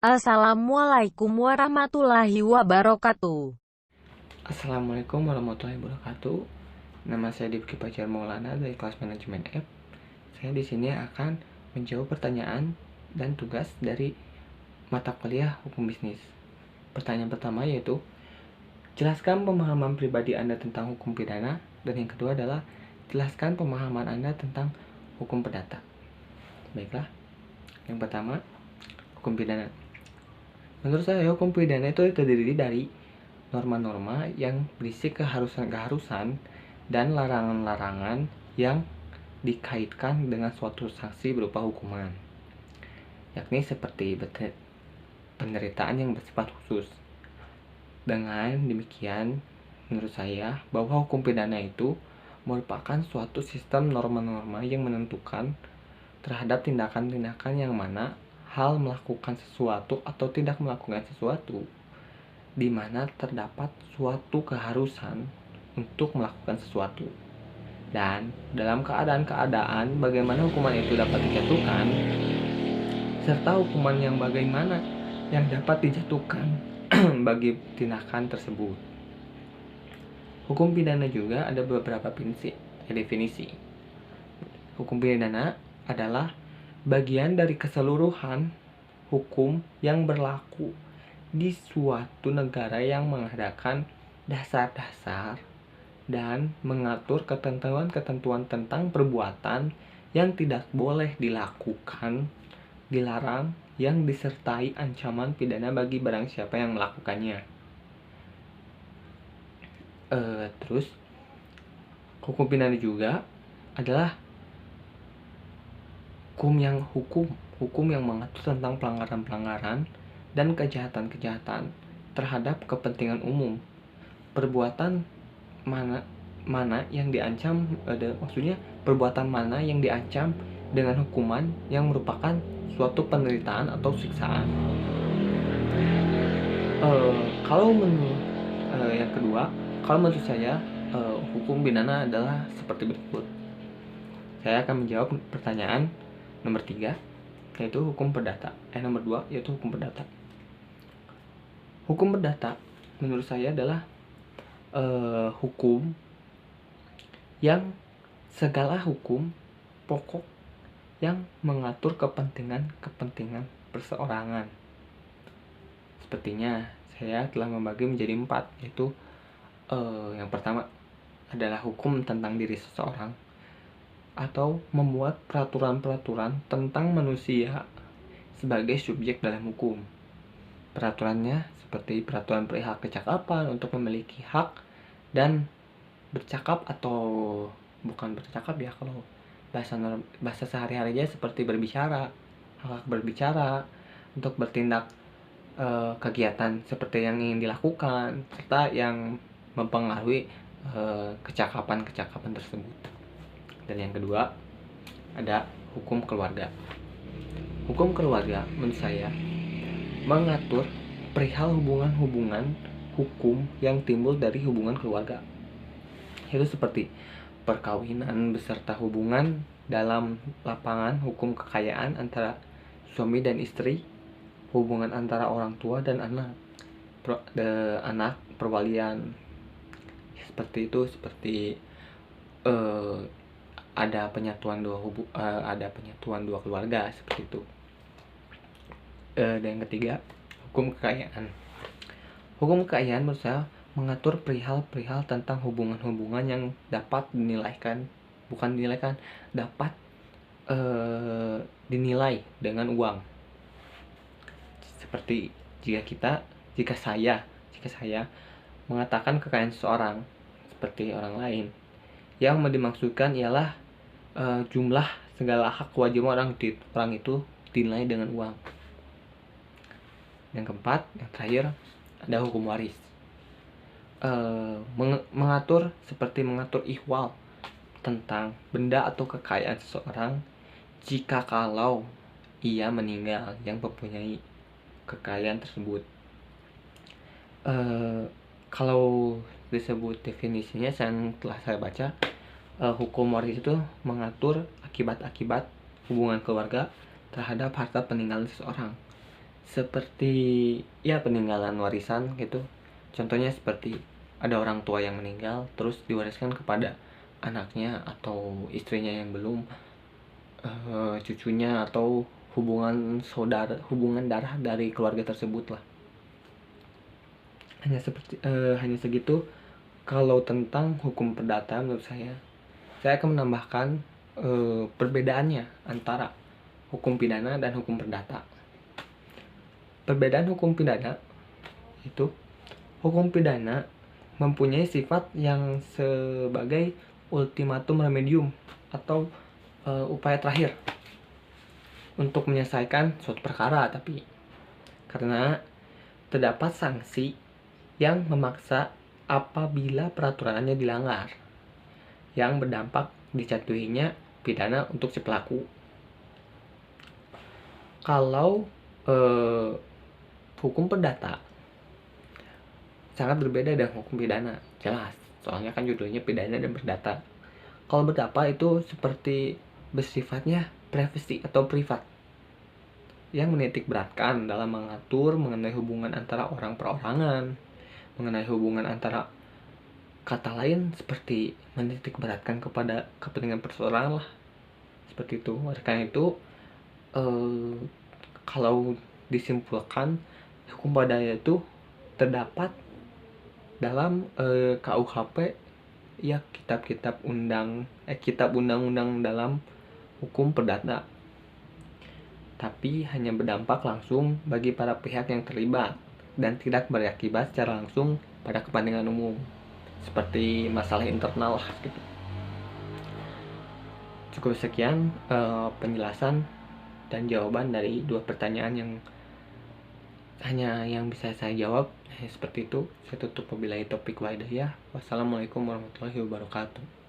Assalamualaikum warahmatullahi wabarakatuh. Assalamualaikum warahmatullahi wabarakatuh. Nama saya Dipki Pajar Maulana dari kelas manajemen F. Saya di sini akan menjawab pertanyaan dan tugas dari mata kuliah hukum bisnis. Pertanyaan pertama yaitu, jelaskan pemahaman pribadi Anda tentang hukum pidana, dan yang kedua adalah jelaskan pemahaman Anda tentang hukum perdata. Baiklah, yang pertama, hukum pidana. Menurut saya hukum pidana itu terdiri dari norma-norma yang berisi keharusan-keharusan dan larangan-larangan yang dikaitkan dengan suatu sanksi berupa hukuman, yakni seperti penderitaan yang bersifat khusus. Dengan demikian, menurut saya bahwa hukum pidana itu merupakan suatu sistem norma-norma yang menentukan terhadap tindakan-tindakan yang mana hal melakukan sesuatu atau tidak melakukan sesuatu, di mana terdapat suatu keharusan untuk melakukan sesuatu. Dan dalam keadaan-keadaan bagaimana hukuman itu dapat dijatuhkan, serta hukuman yang bagaimana yang dapat dijatuhkan bagi tindakan tersebut. Hukum pidana juga ada beberapa definisi. Hukum pidana adalah bagian dari keseluruhan hukum yang berlaku di suatu negara yang mengadakan dasar-dasar dan mengatur ketentuan-ketentuan tentang perbuatan yang tidak boleh dilakukan, dilarang, yang disertai ancaman pidana bagi barang siapa yang melakukannya. Terus, hukum pidana juga adalah hukum yang mengatur tentang pelanggaran-pelanggaran dan kejahatan-kejahatan terhadap kepentingan umum. Perbuatan mana yang diancam, maksudnya perbuatan mana yang diancam dengan hukuman yang merupakan suatu penderitaan atau siksaan. Yang kedua, kalau menurut saya hukum pidana adalah seperti berikut. Saya akan menjawab pertanyaan nomor 3, yaitu hukum perdata. Nomor 2 yaitu hukum perdata. Hukum perdata menurut saya adalah hukum yang segala hukum pokok yang mengatur kepentingan perseorangan. Sepertinya saya telah membagi menjadi 4, yaitu yang pertama adalah hukum tentang diri seseorang, atau membuat peraturan-peraturan tentang manusia sebagai subjek dalam hukum. Peraturannya seperti peraturan perihal kecakapan untuk memiliki hak dan bercakap, atau bukan bercakap ya, kalau bahasa sehari-harinya seperti berbicara, hak berbicara, untuk bertindak kegiatan seperti yang ingin dilakukan, serta yang mempengaruhi kecakapan-kecakapan tersebut. Dan yang kedua ada hukum keluarga. Hukum keluarga menurut saya mengatur perihal hubungan-hubungan hukum yang timbul dari hubungan keluarga, yaitu seperti perkawinan beserta hubungan dalam lapangan hukum kekayaan antara suami dan istri, hubungan antara orang tua dan anak, perwalian, seperti itu, seperti ada penyatuan dua keluarga, seperti itu. Dan yang ketiga, hukum kekayaan. Hukum kekayaan menurut saya mengatur perihal-perihal tentang hubungan-hubungan yang dapat dapat dinilai dengan uang. Seperti jika saya mengatakan kekayaan seseorang seperti orang lain, yang dimaksudkan ialah jumlah segala hak kewajiban orang itu dinilai dengan uang. Yang keempat, yang terakhir, ada hukum waris. Mengatur ihwal tentang benda atau kekayaan seseorang jika kalau ia meninggal yang mempunyai kekayaan tersebut. Kalau disebut definisinya telah saya baca, hukum waris itu mengatur akibat-akibat hubungan keluarga terhadap harta peninggalan seseorang. seperti ya peninggalan warisan gitu. Contohnya seperti ada orang tua yang meninggal terus diwariskan kepada anaknya atau istrinya yang belum, cucunya atau hubungan darah dari keluarga tersebut lah. Hanya segitu kalau tentang hukum perdata. Menurut saya akan menambahkan perbedaannya antara hukum pidana dan hukum perdata. Perbedaan hukum pidana itu, hukum pidana mempunyai sifat yang sebagai ultimatum remedium atau upaya terakhir untuk menyelesaikan suatu perkara, tapi karena terdapat sanksi yang memaksa apabila peraturannya dilanggar, yang berdampak dijatuhinya pidana untuk si pelaku. Kalau hukum perdata sangat berbeda dengan hukum pidana, jelas, soalnya kan judulnya pidana dan perdata. Kalau perdata itu seperti bersifatnya privasi atau privat, yang menitik beratkan dalam mengatur mengenai hubungan antara orang perorangan, mengenai hubungan antara, kata lain seperti menitik beratkan kepada kepentingan perseorangan lah, seperti itu. Oleh karena itu, kalau disimpulkan, hukum pidana itu terdapat dalam KUHP, ya kitab undang-undang dalam hukum perdata, tapi hanya berdampak langsung bagi para pihak yang terlibat dan tidak berakibat secara langsung pada kepentingan umum, seperti masalah internal lah gitu. Cukup sekian penjelasan dan jawaban dari dua pertanyaan yang hanya yang bisa saya jawab. Seperti itu, saya tutup wabillahi taufiq wal hidayah. Wassalamualaikum warahmatullahi wabarakatuh.